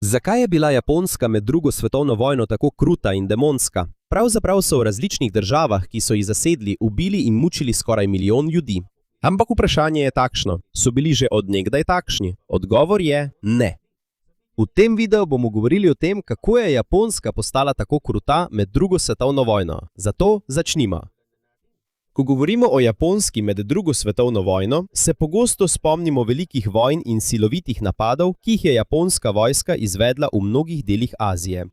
Zakaj je bila Japonska med drugo svetovno vojno tako kruta in demonska? Pravzaprav so v različnih državah, ki so jih zasedli, ubili in mučili skoraj milijon ljudi. Ampak vprašanje je takšno, so bili že od nekdaj takšni? Odgovor je ne. V tem videu bomo govorili o tem, kako je Japonska postala tako kruta med drugo svetovno vojno. Zato začnimo. Ko govorimo o Japonski med drugo svetovno vojno, se pogosto spomnimo velikih vojn in silovitih napadov, ki jih je japonska vojska izvedla v mnogih delih Azije.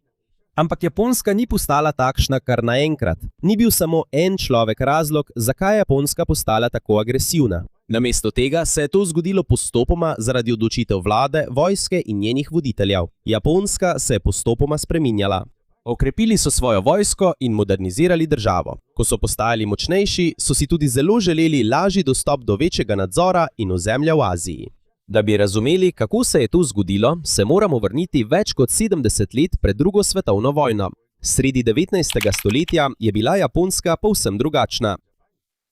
Ampak Japonska ni postala takšna kar naenkrat. Ni bil samo en človek razlog, zakaj je Japonska postala tako agresivna. Namesto tega se je to zgodilo postopoma zaradi odločitev vlade, vojske in njenih voditeljev. Japonska se je postopoma spreminjala. Okrepili so svojo vojsko in modernizirali državo. Ko so postajali močnejši, so si tudi zelo želeli lažji dostop do večjega nadzora in ozemlja v Aziji. Da bi razumeli, kako se je to zgodilo, se moramo vrniti več kot 70 let pred drugo svetovno vojno. Sredi 19. stoletja je bila Japonska povsem drugačna.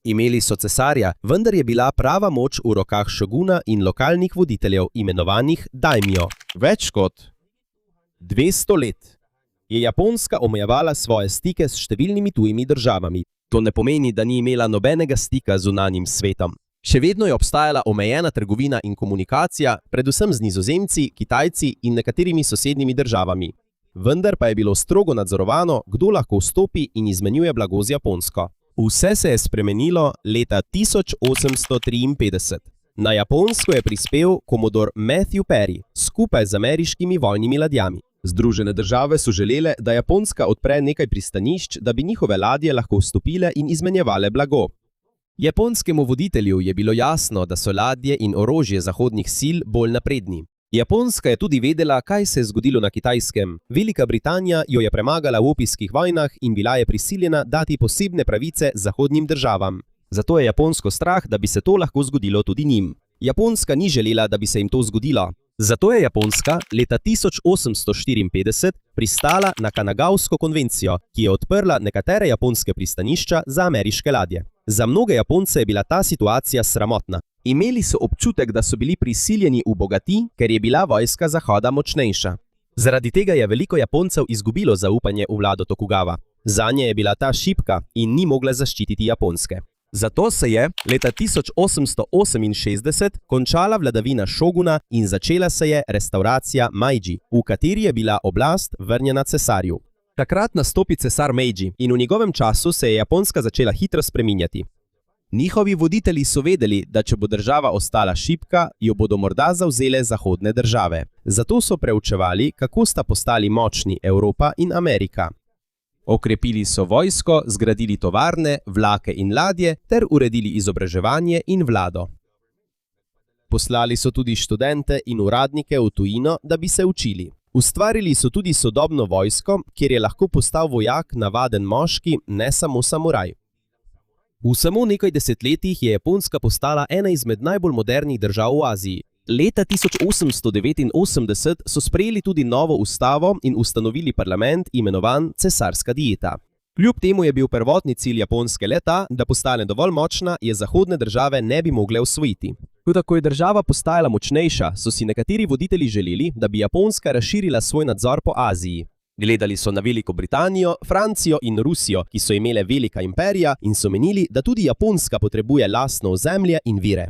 Imeli so cesarja, vendar je bila prava moč v rokah šoguna in lokalnih voditeljev, imenovanih daimjo. Več kot 200 let je Japonska omejevala svoje stike s številnimi tujimi državami. To ne pomeni, da ni imela nobenega stika z zunanjim svetom. Še vedno je obstajala omejena trgovina in komunikacija, predvsem z Nizozemci, Kitajci in nekaterimi sosednjimi državami. Vendar pa je bilo strogo nadzorovano, kdo lahko vstopi in izmenjuje blago z Japonsko. Vse se je spremenilo leta 1853. Na Japonsko je prispel komodor Matthew Perry skupaj z ameriškimi vojnimi ladjami. Združene države so želele, da Japonska odpre nekaj pristanišč, da bi njihove ladje lahko vstopile in izmenjevale blago. Japonskemu voditelju je bilo jasno, da so ladje in orožje zahodnih sil bolj napredni. Japonska je tudi vedela, kaj se je zgodilo na Kitajskem. Velika Britanija jo je premagala v opijskih vojnah in bila je prisiljena dati posebne pravice zahodnim državam. Zato je Japonsko strah, da bi se to lahko zgodilo tudi njim. Japonska ni želela, da bi se jim to zgodilo. Zato je Japonska leta 1854 pristala na Kanagavsko konvencijo, ki je odprla nekatere japonske pristanišča za ameriške ladje. Za mnoge Japonce je bila ta situacija sramotna. Imeli so občutek, da so bili prisiljeni v bogati, ker je bila vojska Zahoda močnejša. Zaradi tega je veliko Japoncev izgubilo zaupanje v vlado Tokugawa. Zanje je bila ta šibka in ni mogla zaščititi Japonske. Zato se je leta 1868 končala vladavina šoguna in začela se je restauracija Meidži, v kateri je bila oblast vrnjena cesarju. Takrat nastopi cesar Meidži in v njegovem času se je Japonska začela hitro spreminjati. Njihovi voditelji so vedeli, da če bo država ostala šibka, jo bodo morda zavzele zahodne države. Zato so preučevali, kako sta postali močni Evropa in Amerika. Okrepili so vojsko, zgradili tovarne, vlake in ladje ter uredili izobraževanje in vlado. Poslali so tudi študente in uradnike v tujino, da bi se učili. Ustvarili so tudi sodobno vojsko, kjer je lahko postal vojak navaden moški, ne samo samuraj. V samo nekaj desetletjih je Japonska postala ena izmed najbolj modernih držav v Aziji. Leta 1889 so sprejeli tudi novo ustavo in ustanovili parlament, imenovan cesarska dieta. Kljub temu je bil prvotni cilj Japonske le ta, da postane dovolj močna, je zahodne države ne bi mogle osvojiti. Tudi ko je država postajala močnejša, so si nekateri voditelji želeli, da bi Japonska razširila svoj nadzor po Aziji. Gledali so na Veliko Britanijo, Francijo in Rusijo, ki so imele velika imperija in so menili, da tudi Japonska potrebuje lastno ozemlje in vire.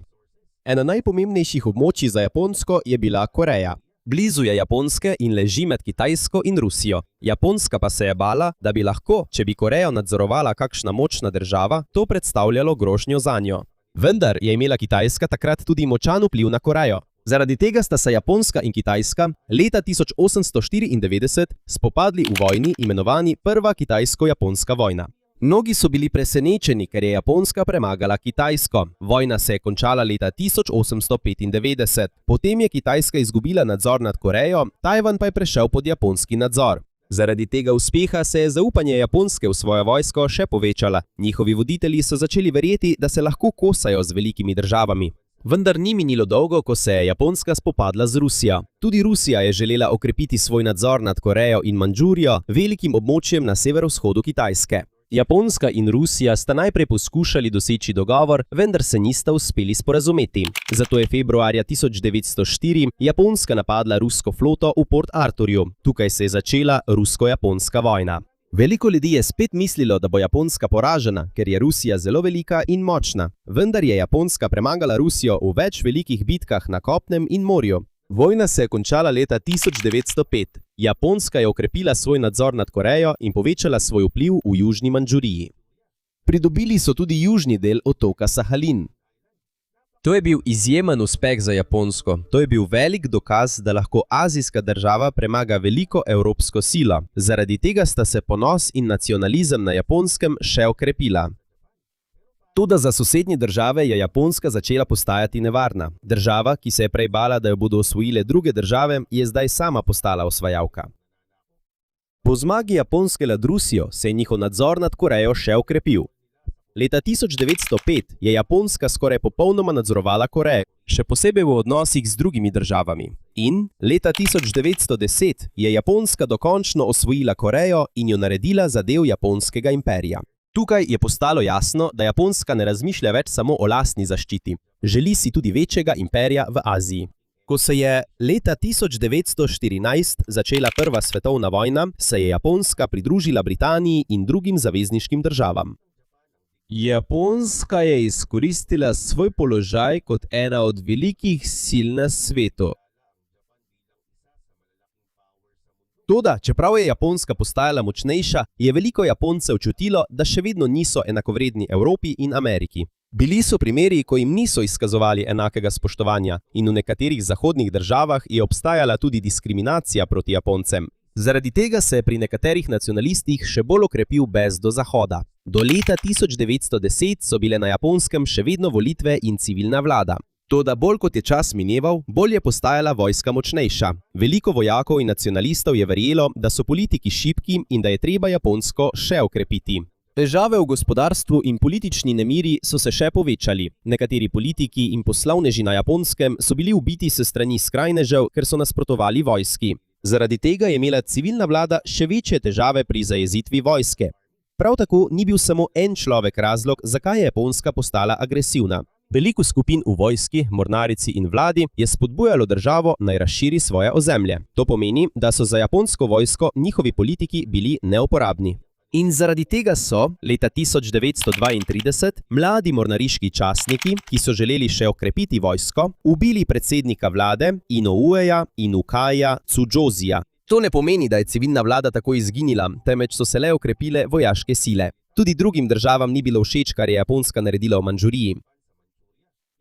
Eno najpomembnejših območij za Japonsko je bila Koreja. Blizu je Japonske in leži med Kitajsko in Rusijo. Japonska pa se je bala, da bi lahko, če bi Korejo nadzorovala kakšna močna država, to predstavljalo grožnjo zanjo. Vendar je imela Kitajska takrat tudi močan vpliv na Korejo. Zaradi tega sta se Japonska in Kitajska leta 1894 spopadli v vojni, imenovani Prva kitajsko-japonska vojna. Mnogi so bili presenečeni, ker je Japonska premagala Kitajsko. Vojna se je končala leta 1895. Potem je Kitajska izgubila nadzor nad Korejo, Tajvan pa je prešel pod japonski nadzor. Zaradi tega uspeha se je zaupanje Japonske v svojo vojsko še povečala. Njihovi voditelji so začeli verjeti, da se lahko kosajo z velikimi državami. Vendar ni minilo dolgo, ko se je Japonska spopadla z Rusijo. Tudi Rusija je želela okrepiti svoj nadzor nad Korejo in Mandžurijo, velikim območjem na severovzhodu Kitajske. Japonska in Rusija sta najprej poskušali doseči dogovor, vendar se nista uspeli sporazumeti. Zato je februarja 1904 Japonska napadla rusko floto v Port Arthurju. Tukaj se je začela rusko-japonska vojna. Veliko ljudi je spet mislilo, da bo Japonska poražena, ker je Rusija zelo velika in močna. Vendar je Japonska premagala Rusijo v več velikih bitkah na kopnem in morju. Vojna se je končala leta 1905. Japonska je okrepila svoj nadzor nad Korejo in povečala svoj vpliv v južni Mandžuriji. Pridobili so tudi južni del otoka Sahalin. To je bil izjemen uspeh za Japonsko. To je bil velik dokaz, da lahko azijska država premaga veliko evropsko silo. Zaradi tega sta se ponos in nacionalizem na Japonskem še okrepila. Toda za sosednje države je Japonska začela postajati nevarna. Država, ki se je prej bala, da jo bodo osvojile druge države, je zdaj sama postala osvajalka. Po zmagi Japonske nad Rusijo se je njihov nadzor nad Korejo še okrepil. Leta 1905 je Japonska skoraj popolnoma nadzorovala Korejo, še posebej v odnosih z drugimi državami. In leta 1910 je Japonska dokončno osvojila Korejo in jo naredila za del japonskega imperija. Tukaj je postalo jasno, da Japonska ne razmišlja več samo o lastni zaščiti. Želi si tudi večjega imperija v Aziji. Ko se je leta 1914 začela Prva svetovna vojna, se je Japonska pridružila Britaniji in drugim zavezniškim državam. Japonska je izkoristila svoj položaj kot ena od velikih sil na svetu. Toda, čeprav je Japonska postajala močnejša, je veliko Japoncev čutilo, da še vedno niso enakovredni Evropi in Ameriki. Bili so primeri, ko jim niso izkazovali enakega spoštovanja in v nekaterih zahodnih državah je obstajala tudi diskriminacija proti Japoncem. Zaradi tega se je pri nekaterih nacionalistih še bolj okrepil bes do Zahoda. Do leta 1910 so bile na Japonskem še vedno volitve in civilna vlada. Toda bolj kot je čas mineval, bolj je postajala vojska močnejša. Veliko vojakov in nacionalistov je verjelo, da so politiki šibki in da je treba Japonsko še okrepiti. Težave v gospodarstvu in politični nemiri so se še povečali. Nekateri politiki in poslovneži na Japonskem so bili ubiti s strani skrajnežev, ker so nasprotovali vojski. Zaradi tega je imela civilna vlada še večje težave pri zajezitvi vojske. Prav tako ni bil samo en človek razlog, zakaj je Japonska postala agresivna. Veliko skupin v vojski, mornarici in vladi je spodbujalo državo naj razširi svoje ozemlje. To pomeni, da so za japonsko vojsko njihovi politiki bili neuporabni. In zaradi tega so, leta 1932, mladi mornariški častniki, ki so želeli še okrepiti vojsko, ubili predsednika vlade Inoueja Inukaja Tsujozija. To ne pomeni, da je civilna vlada tako izginila, temveč so se le okrepile vojaške sile. Tudi drugim državam ni bilo všeč, kar je Japonska naredila v Mandžuriji.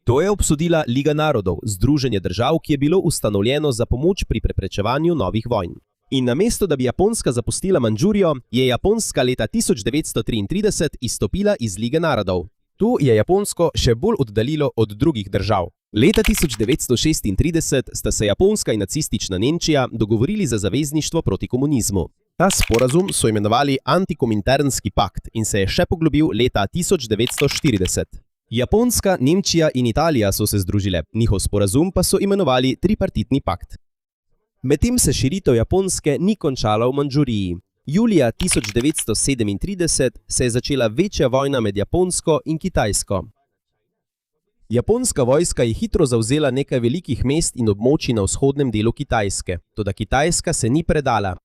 To je obsodila Liga narodov, združenje držav, ki je bilo ustanovljeno za pomoč pri preprečevanju novih vojn. In namesto, da bi Japonska zapustila Mandžurijo, je Japonska leta 1933 izstopila iz Lige narodov. To je Japonsko še bolj oddaljilo od drugih držav. Leta 1936 sta se Japonska in nacistična Nemčija dogovorili za zavezništvo proti komunizmu. Ta sporazum so imenovali Antikominternski pakt in se je še poglobil leta 1940. Japonska, Nemčija in Italija so se združile, njihov sporazum pa so imenovali tripartitni pakt. Medtem se širitev Japonske ni končala v Mandžuriji. Julija 1937 se je začela večja vojna med Japonsko in Kitajsko. Japonska vojska je hitro zavzela nekaj velikih mest in območij na vzhodnem delu Kitajske, toda Kitajska se ni predala.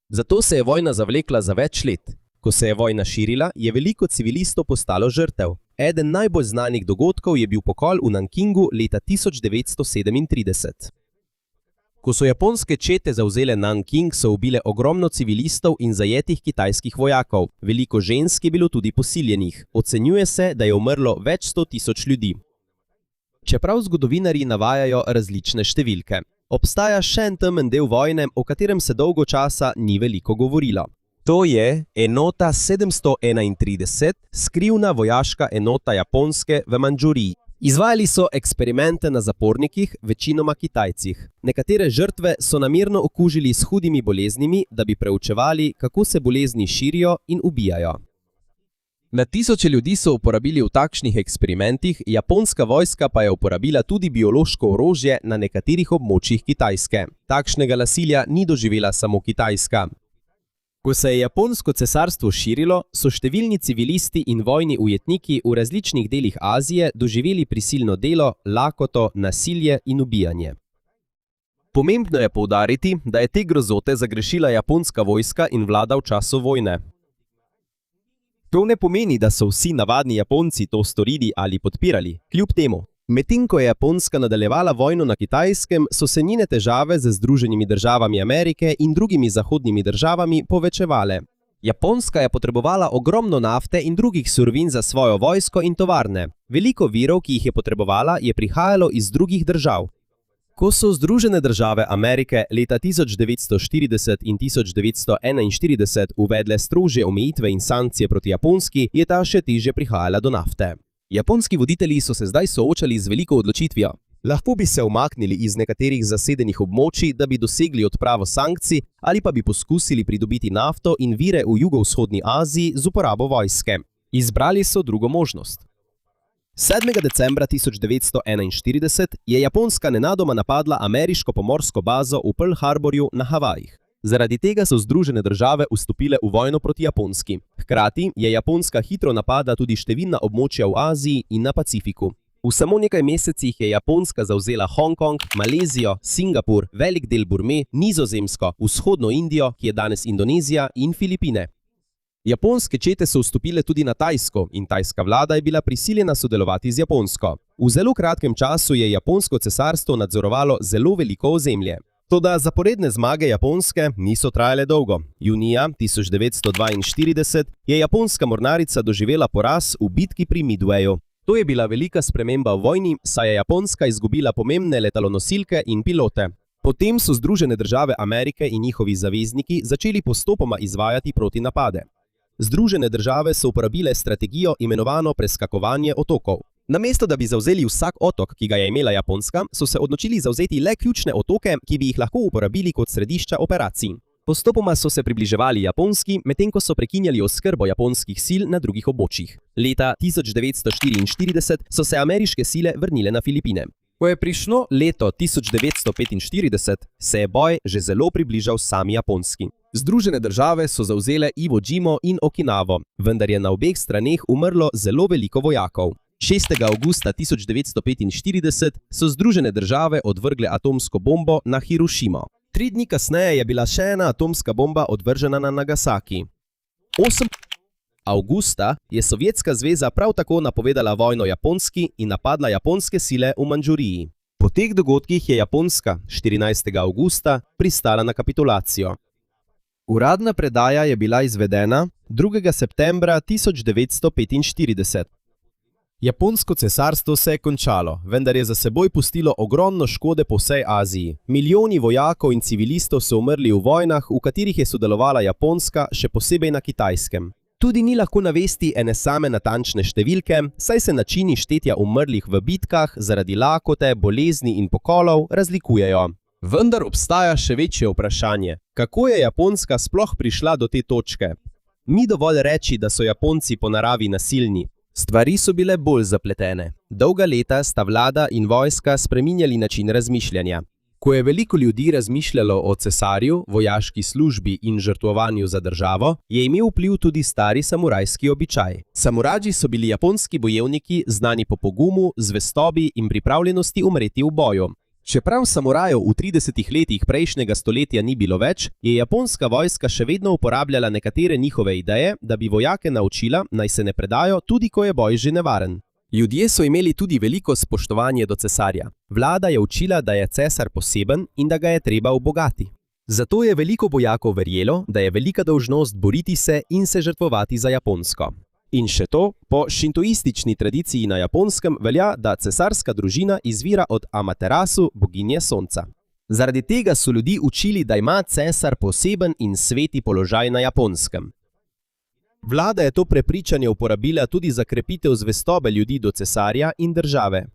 Zato se je vojna zavlekla za več let. Ko se je vojna širila, je veliko civilistov postalo žrtev. Eden najbolj znanih dogodkov je bil pokol v Nankingu leta 1937. Ko so japonske čete zavzele Nanking, so ubile ogromno civilistov in zajetih kitajskih vojakov. Veliko žensk je bilo tudi posiljenih. Ocenjuje se, da je umrlo več 100.000 ljudi. Čeprav zgodovinarji navajajo različne številke. Obstaja še en temen del vojne, o katerem se dolgo časa ni veliko govorilo. To je enota 731, skrivna vojaška enota Japonske v Mandžuriji. Izvajali so eksperimente na zapornikih, večinoma Kitajcih. Nekatere žrtve so namerno okužili s hudimi boleznimi, da bi preučevali, kako se bolezni širijo in ubijajo. Na tisoče ljudi so uporabili v takšnih eksperimentih, japonska vojska pa je uporabila tudi biološko orožje na nekaterih območjih Kitajske. Takšnega nasilja ni doživela samo Kitajska. Ko se je Japonsko cesarstvo širilo, so številni civilisti in vojni ujetniki v različnih delih Azije doživeli prisilno delo, lakoto, nasilje in ubijanje. Pomembno je poudariti, da je te grozote zagrešila japonska vojska in vlada v času vojne. To ne pomeni, da so vsi navadni Japonci to storili ali podpirali, kljub temu. Medtem ko je Japonska nadaljevala vojno na Kitajskem, so se njene težave z Združenimi državami Amerike in drugimi zahodnimi državami povečevale. Japonska je potrebovala ogromno nafte in drugih surovin za svojo vojsko in tovarne. Veliko virov, ki jih je potrebovala, je prihajalo iz drugih držav. Ko so Združene države Amerike leta 1940 in 1941 uvedle strožje omejitve in sankcije proti Japonski, je ta še težje prihajala do nafte. Japonski voditelji so se zdaj soočali z veliko odločitvijo. Lahko bi se umaknili iz nekaterih zasedenih območij, da bi dosegli odpravo sankcij, ali pa bi poskusili pridobiti nafto in vire v jugovzhodni Aziji z uporabo vojske. Izbrali so drugo možnost. 7. decembra 1941 je Japonska nenadoma napadla ameriško pomorsko bazo v Pearl Harborju na Havajih. Zaradi tega so Združene države vstopile v vojno proti Japonski. Hkrati je Japonska hitro napadla tudi številna območja v Aziji in na Pacifiku. V samo nekaj mesecih je Japonska zavzela Hongkong, Malezijo, Singapur, velik del Burme, Nizozemsko, vzhodno Indijo, ki je danes Indonezija, in Filipine. Japonske čete so vstopile tudi na Tajsko in tajska vlada je bila prisiljena sodelovati z Japonsko. V zelo kratkem času je Japonsko cesarstvo nadzorovalo zelo veliko ozemlje. Toda zaporedne zmage Japonske niso trajale dolgo. Junija 1942 je japonska mornarica doživela poraz v bitki pri Midwayu. To je bila velika sprememba v vojni, saj je Japonska izgubila pomembne letalonosilke in pilote. Potem so Združene države Amerike in njihovi zavezniki začeli postopoma izvajati protinapade. Združene države so uporabile strategijo imenovano preskakovanje otokov. Namesto da bi zavzeli vsak otok, ki ga je imela Japonska, so se odločili zavzeti le ključne otoke, ki bi jih lahko uporabili kot središča operacij. Postopoma so se približevali Japonski, medtem ko so prekinjali oskrbo japonskih sil na drugih območjih. Leta 1944 so se ameriške sile vrnile na Filipine. Ko je prišlo leto 1945, se je boj že zelo približal sami Japonski. Združene države so zavzele Iwo Jimo in Okinavo, vendar je na obeh straneh umrlo zelo veliko vojakov. 6. avgusta 1945 so Združene države odvrgle atomsko bombo na Hirošimo. 3 dni kasneje je bila še ena atomska bomba odvržena na Nagasaki. 8. avgusta je Sovjetska zveza prav tako napovedala vojno Japonski in napadla japonske sile v Mandžuriji. Po teh dogodkih je Japonska 14. avgusta pristala na kapitulacijo. Uradna predaja je bila izvedena 2. septembra 1945. Japonsko cesarstvo se je končalo, vendar je za seboj pustilo ogromno škode po vsej Aziji. Milijoni vojakov in civilistov so umrli v vojnah, v katerih je sodelovala Japonska, še posebej na Kitajskem. Tudi ni lahko navesti ene same natančne številke, saj se načini štetja umrlih v bitkah zaradi lakote, bolezni in pokolov razlikujejo. Vendar obstaja še večje vprašanje. Kako je Japonska sploh prišla do te točke? Ni dovolj reči, da so Japonci po naravi nasilni. Stvari so bile bolj zapletene. Dolga leta sta vlada in vojska spreminjali način razmišljanja. Ko je veliko ljudi razmišljalo o cesarju, vojaški službi in žrtvovanju za državo, je imel vpliv tudi stari samurajski običaj. Samuraji so bili japonski bojevniki, znani po pogumu, zvestobi in pripravljenosti umreti v boju. Čeprav samurajev v 30 letih prejšnjega stoletja ni bilo več, je japonska vojska še vedno uporabljala nekatere njihove ideje, da bi vojake naučila, naj se ne predajo, tudi ko je boj že nevaren. Ljudje so imeli tudi veliko spoštovanje do cesarja. Vlada je učila, da je cesar poseben in da ga je treba ubogati. Zato je veliko vojakov verjelo, da je velika dolžnost boriti se in se žrtvovati za Japonsko. In še to, po šintoistični tradiciji na Japonskem velja, da cesarska družina izvira od Amaterasu, boginje sonca. Zaradi tega so ljudi učili, da ima cesar poseben in sveti položaj na Japonskem. Vlada je to prepričanje uporabila tudi za krepitev zvestobe ljudi do cesarja in države.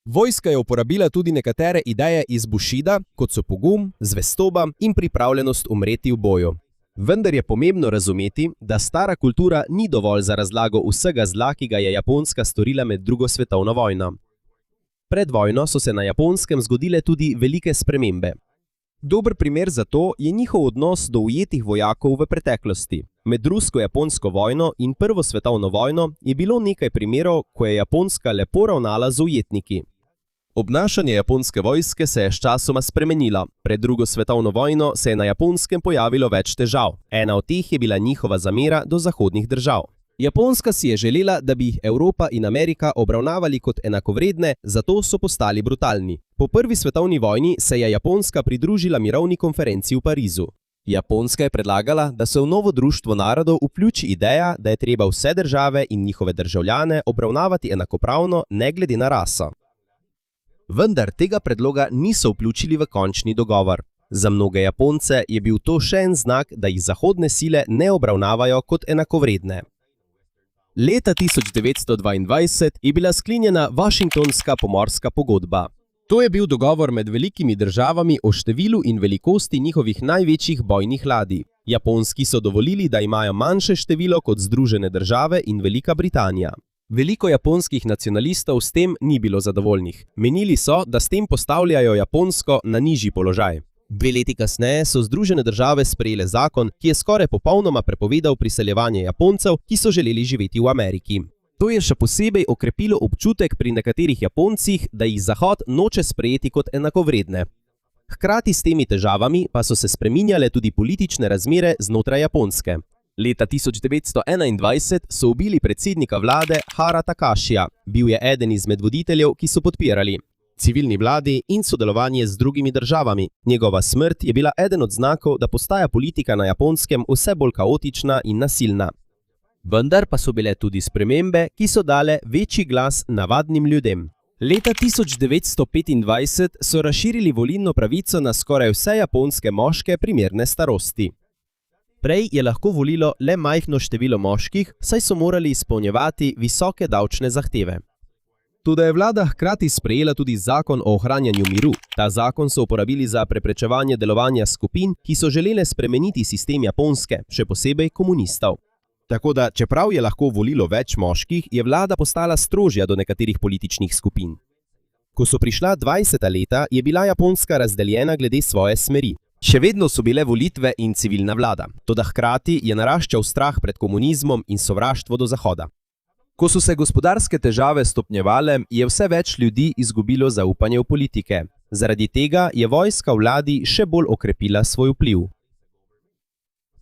Vojska je uporabila tudi nekatere ideje iz Bushida, kot so pogum, zvestoba in pripravljenost umreti v boju. Vendar je pomembno razumeti, da stara kultura ni dovolj za razlago vsega zla, ki ga je Japonska storila med drugo svetovno vojno. Pred vojno so se na Japonskem zgodile tudi velike spremembe. Dober primer za to je njihov odnos do ujetih vojakov v preteklosti. Med rusko-japonsko vojno in Prvo svetovno vojno je bilo nekaj primerov, ko je Japonska lepo ravnala z ujetniki. Obnašanje japonske vojske se je sčasoma spremenilo. Pred Drugo svetovno vojno se je na Japonskem pojavilo več težav. Ena od teh je bila njihova zamera do zahodnih držav. Japonska si je želela, da bi jih Evropa in Amerika obravnavali kot enakovredne, zato so postali brutalni. Po Prvi svetovni vojni se je Japonska pridružila mirovni konferenci v Parizu. Japonska je predlagala, da se v novo društvo narodov vključi ideja, da je treba vse države in njihove državljane obravnavati enakopravno, ne glede na raso. Vendar tega predloga niso vključili v končni dogovor. Za mnoge Japonce je bil to še en znak, da jih zahodne sile ne obravnavajo kot enakovredne. Leta 1922 je bila sklenjena Washingtonska pomorska pogodba. To je bil dogovor med velikimi državami o številu in velikosti njihovih največjih bojnih ladij. Japonski so dovolili, da imajo manjše število kot Združene države in Velika Britanija. Veliko japonskih nacionalistov s tem ni bilo zadovoljnih. Menili so, da s tem postavljajo Japonsko na nižji položaj. 2 leti kasneje so Združene države sprejele zakon, ki je skoraj popolnoma prepovedal priseljevanje Japoncev, ki so želeli živeti v Ameriki. To je še posebej okrepilo občutek pri nekaterih Japoncih, da jih Zahod noče sprejeti kot enakovredne. Hkrati s temi težavami pa so se spreminjale tudi politične razmere znotraj Japonske. Leta 1921 so ubili predsednika vlade Hara Takashija. Bil je eden izmed voditeljev, ki so podpirali civilni vladi in sodelovanje z drugimi državami. Njegova smrt je bila eden od znakov, da postaja politika na Japonskem vse bolj kaotična in nasilna. Vendar pa so bile tudi spremembe, ki so dale večji glas navadnim ljudem. Leta 1925 so razširili volilno pravico na skoraj vse japonske moške primerne starosti. Prej je lahko volilo le majhno število moških, saj so morali izpolnjevati visoke davčne zahteve. Toda je vlada hkrati sprejela tudi zakon o ohranjanju miru. Ta zakon so uporabili za preprečevanje delovanja skupin, ki so želele spremeniti sistem Japonske, še posebej komunistov. Tako da, čeprav je lahko volilo več moških, je vlada postala strožja do nekaterih političnih skupin. Ko so prišla 20. leta, je bila Japonska razdeljena glede svoje smeri. Še vedno so bile volitve in civilna vlada, toda hkrati je naraščal strah pred komunizmom in sovraštvo do Zahoda. Ko so se gospodarske težave stopnjevale, je vse več ljudi izgubilo zaupanje v politike. Zaradi tega je vojska vladi še bolj okrepila svoj vpliv.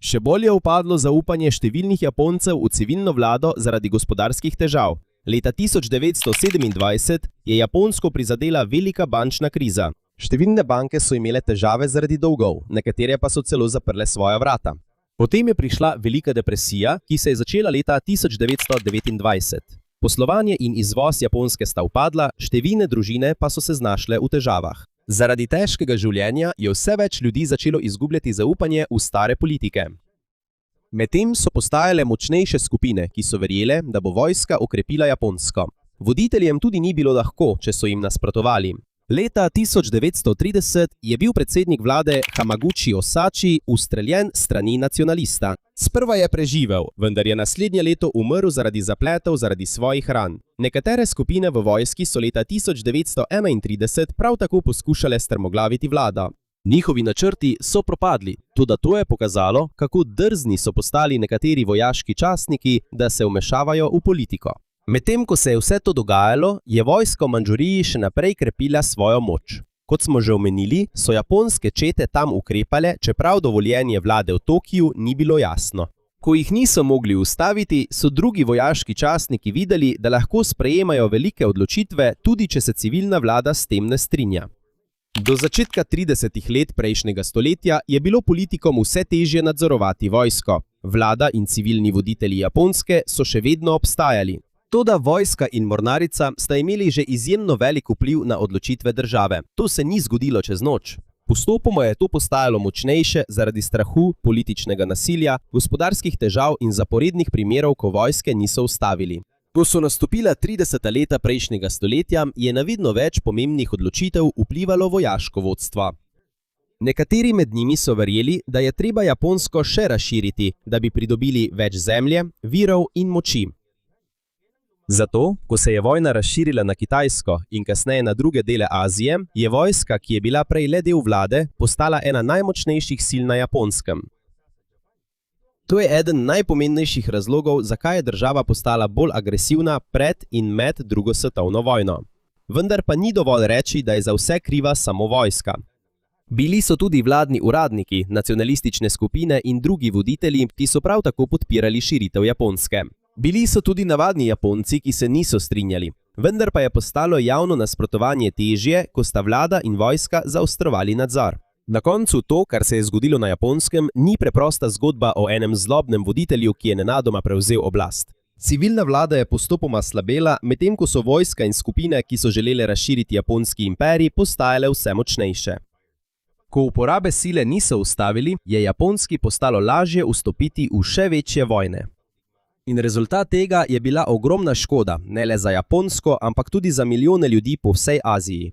Še bolj je upadlo zaupanje številnih Japoncev v civilno vlado zaradi gospodarskih težav. Leta 1927 je Japonsko prizadela velika bančna kriza. Številne banke so imele težave zaradi dolgov, nekatere pa so celo zaprle svoja vrata. Potem je prišla Velika depresija, ki se je začela leta 1929. Poslovanje in izvoz Japonske sta upadla, številne družine pa so se znašle v težavah. Zaradi težkega življenja je vse več ljudi začelo izgubljati zaupanje v stare politike. Medtem so postajale močnejše skupine, ki so verjele, da bo vojska okrepila Japonsko. Voditeljem tudi ni bilo lahko, če so jim nasprotovali. Leta 1930 je bil predsednik vlade Hamaguchi Osachi ustreljen s strani nacionalista. Sprva je preživel, vendar je naslednje leto umrl zaradi zapletov zaradi svojih ran. Nekatere skupine v vojski so leta 1931 prav tako poskušale strmoglaviti vlado. Njihovi načrti so propadli, toda to je pokazalo, kako drzni so postali nekateri vojaški častniki, da se vmešavajo v politiko. Medtem ko se je vse to dogajalo, je vojska v Mandžuriji še naprej krepila svojo moč. Kot smo že omenili, so japonske čete tam ukrepale, čeprav dovoljenje vlade v Tokiju ni bilo jasno. Ko jih niso mogli ustaviti, so drugi vojaški častniki videli, da lahko sprejemajo velike odločitve, tudi če se civilna vlada s tem ne strinja. Do začetka 30. let prejšnjega stoletja je bilo politikom vse težje nadzorovati vojsko. Vlada in civilni voditelji Japonske so še vedno obstajali. Toda vojska in mornarica sta imeli že izjemno velik vpliv na odločitve države. To se ni zgodilo čez noč. Postopoma je to postajalo močnejše zaradi strahu, političnega nasilja, gospodarskih težav in zaporednih primerov, ko vojske niso ustavili. Ko so nastopila 30. leta prejšnjega stoletja, je na vedno več pomembnih odločitev vplivalo vojaško vodstvo. Nekateri med njimi so verjeli, da je treba Japonsko še razširiti, da bi pridobili več zemlje, virov in moči. Zato, ko se je vojna razširila na Kitajsko in kasneje na druge dele Azije, je vojska, ki je bila prej le del vlade, postala ena najmočnejših sil na Japonskem. To je eden najpomembnejših razlogov, zakaj je država postala bolj agresivna pred in med drugo svetovno vojno. Vendar pa ni dovolj reči, da je za vse kriva samo vojska. Bili so tudi vladni uradniki, nacionalistične skupine in drugi voditelji, ki so prav tako podpirali širitev Japonske. Bili so tudi navadni Japonci, ki se niso strinjali, vendar pa je postalo javno nasprotovanje težje, ko sta vlada in vojska zaostrovali nadzor. Na koncu to, kar se je zgodilo na Japonskem, ni preprosta zgodba o enem zlobnem voditelju, ki je nenadoma prevzel oblast. Civilna vlada je postopoma slabela, medtem ko so vojska in skupine, ki so želele razširiti japonski imperij, postajale vse močnejše. Ko uporabe sile niso ustavili, je Japonski postalo lažje vstopiti v še večje vojne. In rezultat tega je bila ogromna škoda, ne le za Japonsko, ampak tudi za milijone ljudi po vsej Aziji.